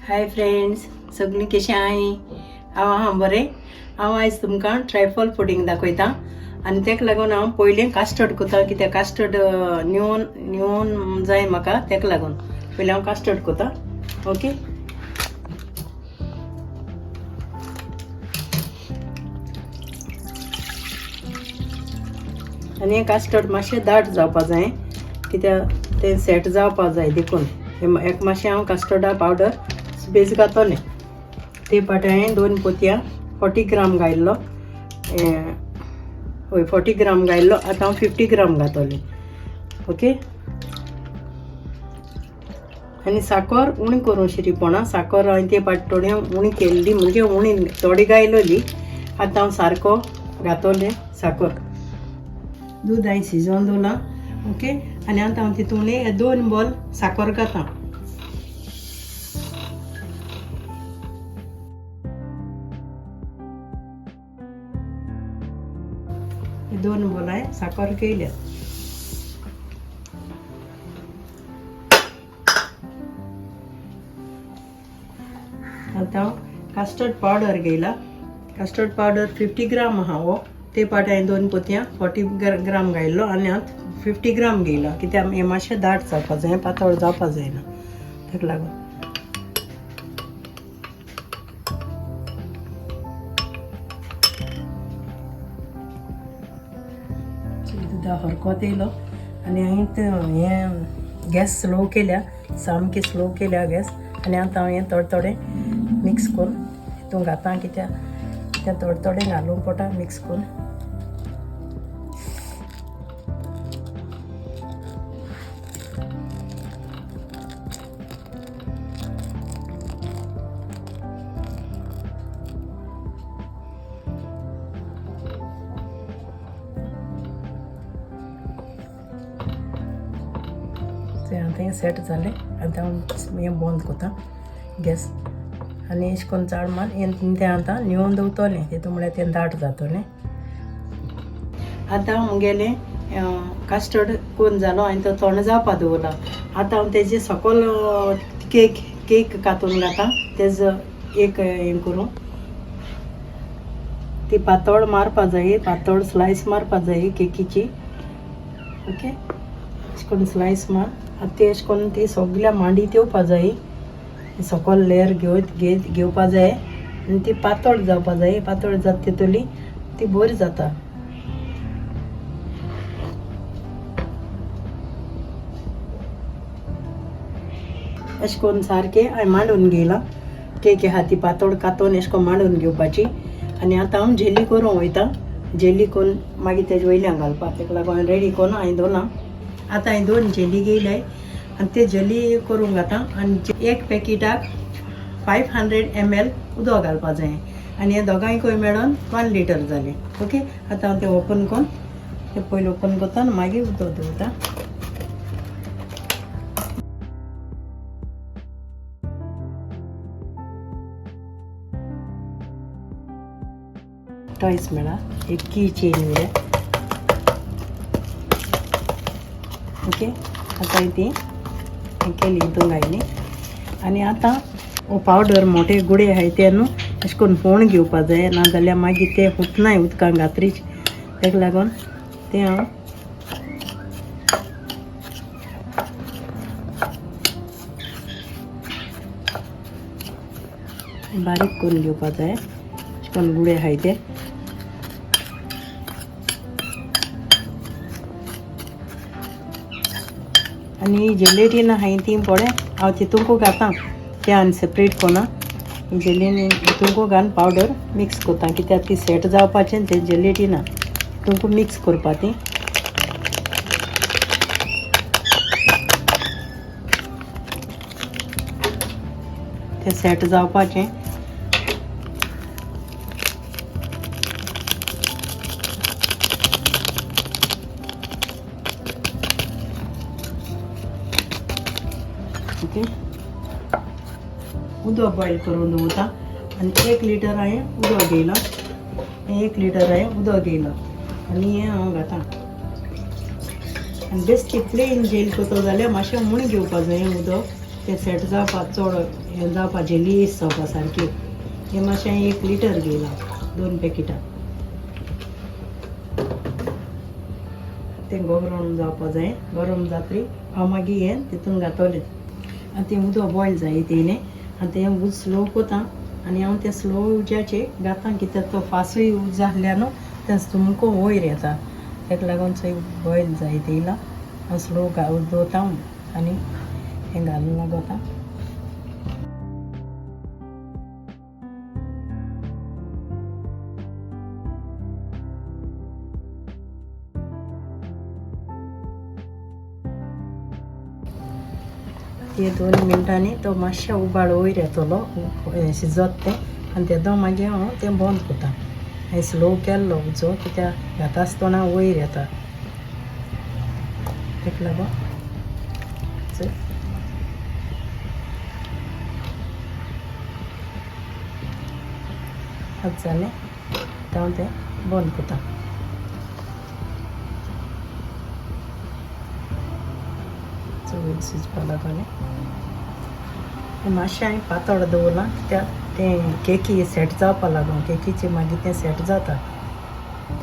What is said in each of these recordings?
Hi friends, सगळीं कशी आहाय? हांव बरें. हांव आयज तुमकां ट्रायफल फुडींग दाखयता आनी तेका लागून हांव पयलीं कास्टर्ड करता. कित्याक कास्टर्ड निवोन जाय म्हाका, तेका लागून पयलीं हांव कास्टर्ड करता. ओके. आनी हें कास्टर्ड मातशें दाट जावपा जाय, कित्याक तें सेट जावपा जाय देखून एक मातशें हांव कास्टर्डा पावडर बेज घातलें. ते पाटी हांवें 2 पोतयां 40 ग्राम घायल्लो. हय 40 ग्राम घायल्लो. आतां हांव 50 ग्राम घातलें. ओके. आनी साकर उणी करूं शिरीपणा. साकर हांवें ते पाटी थोडी उणी केल्ली, म्हणजे उणी थोडी घायलोली. आतां हांव सारको घातलें साकर. दूद हांवें शिजोवन दवरलां. ओके. आनी आतां हांव तितून 2 बॉल साकर घातां. 2 बॉल हांवें साकर केल्या. आतां हांव कास्टर्ड पावडर घेयला. कास्टर्ड पावडर 50 ग्राम आहा हो. ते पाटी हांवें 2 पोतयां 40 ग्राम घायल्लो आनी हांव 50 ग्राम घेयला. कित्याक हें मातशें दाट जावपा जाय, पातळ जावपा जायना, ताका लागून. दुदा हरकोत येयलो आनी हांवें हें गॅस स्लो केल्या, सामकी स्लो केल्या गॅस. आनी आतां हांव हें थोडें मिक्स करून हितून घातां. कित्याक तें थोडें घालूंक पडटा मिक्स करून. तें आतां हें सेट जालें. आतां हांव हें बंद कोता गॅस. आनी अशें करून चाड मार तें आतां निवोन दवरतलें. तितून म्हळ्यार तें दाट जातलें. आतां म्हगेलें कास्टर्ड करून जालो. हांवें तो थोंड जावपा दवरला. आतां हांव तेजे सकयल केक कातून घातां. तेजो एक हें करूं. ती पातळ मारपा जायी, पातळ स्लायस मारपा जायी केकीची. ओके. अशें करून स्लायस मार. आतां ती अशें करून ती सगल्या मांडी येवपा जायी. सकयल लेयर घेवपा जाय आनी ती पातळ जावपा जाय. पातळ जाता तितुली ती बरी जाता. अशें करून सारकें हांवें मांडून घेयलां. केक आहा ती पातळ कातून अशें करून मांडून घेवपाची. आनी आतां हांव जेली करूंक वयता. जेली करून मागीर तेजे वयल्यान घालपाक. ताका लागून रेडी करून हांवें दवरलां. आतां हांवें 2 जेली घेयल्याय आनी ते जेली करूंक घातां. आनी एक पॅकेटाक 500 ml उदक घालपा जाय. आनी हे दोगांयकूय मेळोन 1 लिटर जालें. ओके. आतां हांव तें ओपन करून तें पयलीं ओपन करता आनी मागीर उदक दवरता. टॉयस मेळा. एक की चेन मेळ्ळें. ओके. आतां ती हें केली, हितून घायली. आनी आतां हो पावडर मोठे गुडे आहाय ते न्हू अशें करून फोण घेवपा जाय. नाजाल्यार मागीर ते फुटनाय उदकांत घातरीच. ताका लागून तें हांव बारीक करून घेवपा जाय. अशें करून गुडे आहाय ते. आनी जेलेटीन आहाय ती पळय हांव तितूंकू घातां. तें हांवें सेपरेट कोना. जेलीन हितूंकू घालून पावडर मिक्स कोता. कित्याक ती सेट जावपाचें तें जेलेटिना हितूंकू मिक्स करपा ती. तें सेट जावपाचें. ओके. उदक बॉयल करून दवरता. आनी 1 लिटर हांवें उदक घेयलां. 1 लिटर हांवें उदक घेयलां आनी हें हांव घातां. आनी बेश्टी प्लेन जेल करता जाल्यार मातशें उणी घेवपा जाय उदक. ते सेट जावपा चड हें जावपा जेली जावपा सारकी हे मातशें 1 लिटर घेयलां 2 पॅकेटां तें गरम जावपा जाय गरम जातरी हांव मागीर हें तितून घातलें आनी तें उदक बॉयल जाय तेणें आनी तें उदक स्लो कोता आनी हांव तें स्लो उज्याचेर घातां कित्याक तो फासूय उज जाल्यार न्हू तें तुमको वयर येता तेका लागून चोय बॉयल जाय तेयला हांव स्लो दवरता आनी हें घालून लागोता ते 2 मिनटांनी तो मातशें उबाळ वयर येतलो शिजत तें आनी तेदो मागीर हांव तें बंद कोता हांवें स्लो केल्लो उजो कित्याक घाता आसतना वयर येता तेका लागून आतां जालें आतां हांव तें बंद कोता चवळी शिजपा लागोलें मातशें हांवें पातळ दवरलां कित्याक तें केकी सेट जावपा लागून केकीचें मागीर तें सेट जाता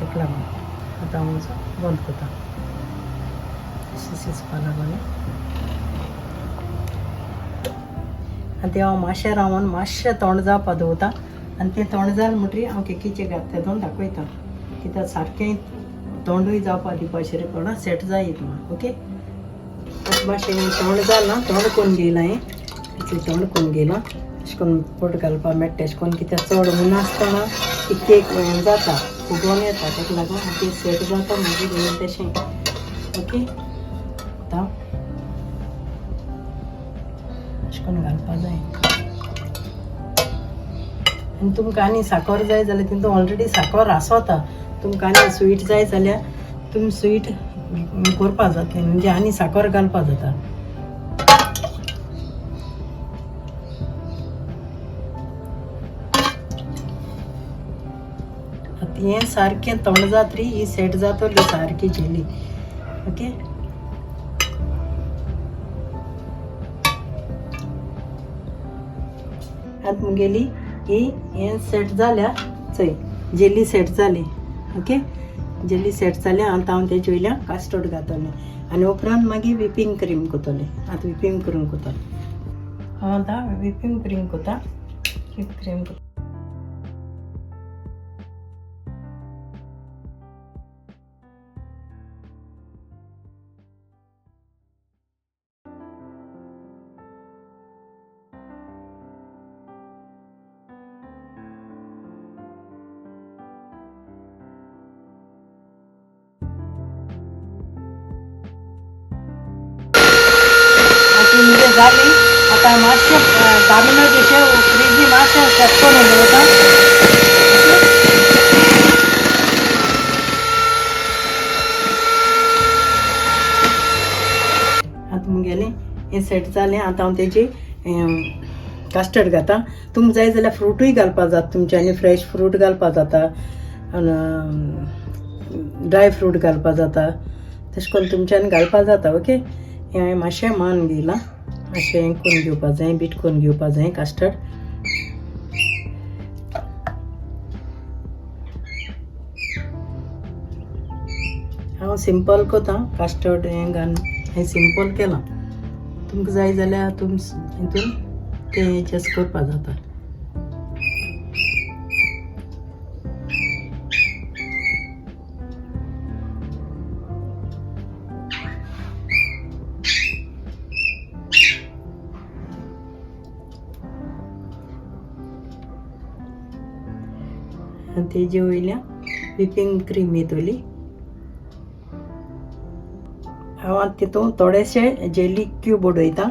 तेका लागून आतां हांव बंद कोता शिजपा लागोलें आनी तें हांव मातशें रावन मातशें थंड जावपा दवरता आनी तें थंड जालें म्हणटरी हांव केकीचें तेदोन दाखयता कित्याक सारकें थंडूय जावपा दिवपाचें कोणा सेट जायत म्हणून ओके मातशें थंड जालां थंड करून घेयलां हें थंड करून घेयलां अशें करून पोट घालपा मेळटा तेशें करून कित्याक चड ऊन आसतना ती केक हें जाता फुगोन येता तेका लागून ती सेट जाता मागीर हें तशें ओके आतां अशें करून घालपा जाय आनी तुमकां आनी साकर जाय जाल्यार तितून ऑलरेडी साकर आसोता तुमकां आनी स्वीट जाय जाल्यार तुमी स्वीट करपा जातलें म्हणजे आनी साकर घालपा जाता हें सारकें थंड जातरी ही सेट जातली सारकी जेली ओके आतां मुगेली ही हें सेट जाल्यार चोय जेली सेट जाली ओके जेली सेट जाल्या आतां हांव तेजे वयल्यान कास्टर्ड घातलें आनी उपरांत मागीर व्हिपींग क्रीम कोतलें आतां व्हिपींग करून कोतलें हांव आतां व्हिपींग क्रीम कोता क्रीम जाली आतां मातशें 10 मिनट अशें फ्रिजी मातशें सेट करून दवरता आतां मुगेलें हें सेट जालें आतां हांव तेजी कास्टर्ड घाता तुमकां जाय जाल्यार फ्रूटूय घालपा जाता तुमच्यांनी फ्रेश फ्रूट घालपा जाता ड्राय फ्रूट घालपा जाता तशें करून तुमच्यांनी घालपा जाता ओके हें हांवें मातशें मान घेयलां अशें हें करून घेवपा जाय बीट करून घेवपा जाय कास्टर्ड हांव सिंपल कोता कास्टर्ड हें घालून हें सिंपल केलां तुमकां जाय जाल्यार तुम हितून तें एडजस्ट करपा जाता तेजे वयल्यान व्हिपींग क्रीम येतली हांव आतां तितून थोडेशे जेली क्यूब उडयता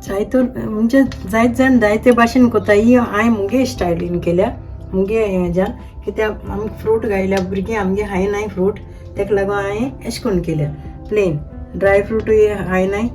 जायतो म्हणजे जायत जाण जायते भाशेन कोता ही हांवें मुगे स्टायलीन केल्या मुगे हेज्यान कित्याक आमकां फ्रूट घायल्या भुरगीं आमगे खायनाय फ्रूट तेका लागून हांवें एशें करून केल्या प्लेन ड्राय फ्रूटूय खायनाय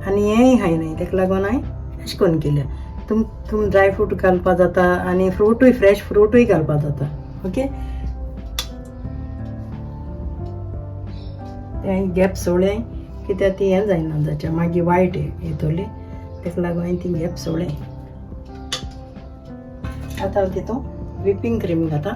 आनी हेंय खायनाय तेका लागून हांवें अशें करून केल्या तुम ड्रायफ्रूट घालपा जाता आनी फ्रूटूय फ्रेश फ्रूटूय घालपा जाता. ओके, तें गॅप सोडलें कित्याक ती हें जायना जाचे मागीर वायट येतोली, तेका लागून हांवें ती गॅप सोडलें. आतां हांव तितून व्हिपींग क्रीम घाता.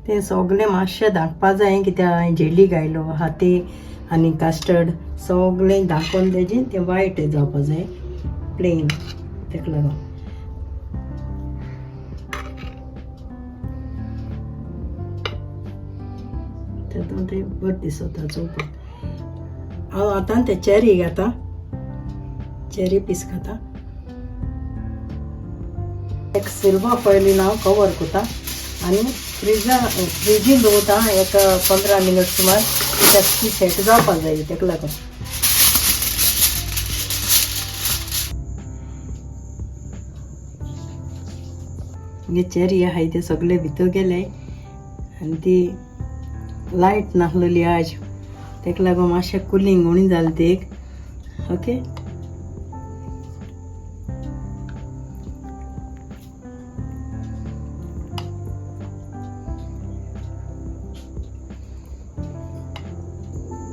तें सगळें मातशें धांकपा जाय कित्याक हांवें जेली घायलो हाती आनी कास्टर्ड सगळें धांकोन तेजें तें वायट जावपा जाय प्लेन, तेका लागून. तेतून तें बरें दिसता चोवपाक. हांव आतां ते चेरी घाता, चेरी पीस घाता. एक सिल्वर फॉयलीन हांव कवर कोता आनी फ्रिजीन दवरता एक 15 मिनट सुमार कित्याक ती सेट जावपाक जाय तेका लागून. हे चेरी आहाय ते सगळे भितर गेले आनी ती लायट नासलेली आज, तेका लागून मातशें कुलींग उणी जालें ती एक. ओके,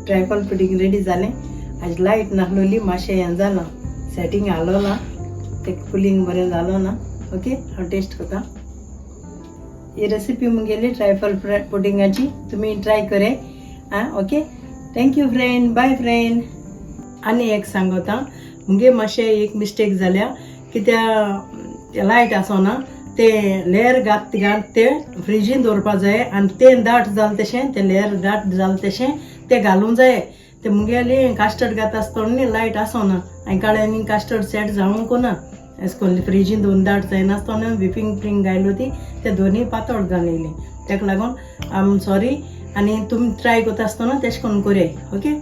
ट्रायफल पुडिंग रेडी जालें. आज लायट नासलेली मातशें हें जालां, सेटींग आलो ना, ते कुलींग बरें जालो ना. ओके, हांव टेस्ट करता. ही रेसिपी मुगेली ट्रायफल पुडिंगाची, तुमी ट्राय करे. आं, okay, thank you friend, bye friend. आनी एक सांगता, मुगे मातशें एक मिस्टेक जाल्या कित्याक लायट आसोना ते लेयर घात ते फ्रिजीन दवरपा जाय आनी तें दाट जालें तशें ते लेयर दाट जालें तशें ते घालूंक जाय. ते मुगेली कास्टर्ड घाता आसतना न्ही लायट आसोना आनी काळ्यांनी कास्टर्ड सेट जावंक ना. एश कोन्न फ्रिजीन दोन दाट जायनासतना व्हिपींग क्रीम घायलो ती ते दोनी पातळ जालेली, तेका लागून आय एम सॉरी. आनी तुमी ट्राय करता आसतना तेश कोन्न कोराय. ओके.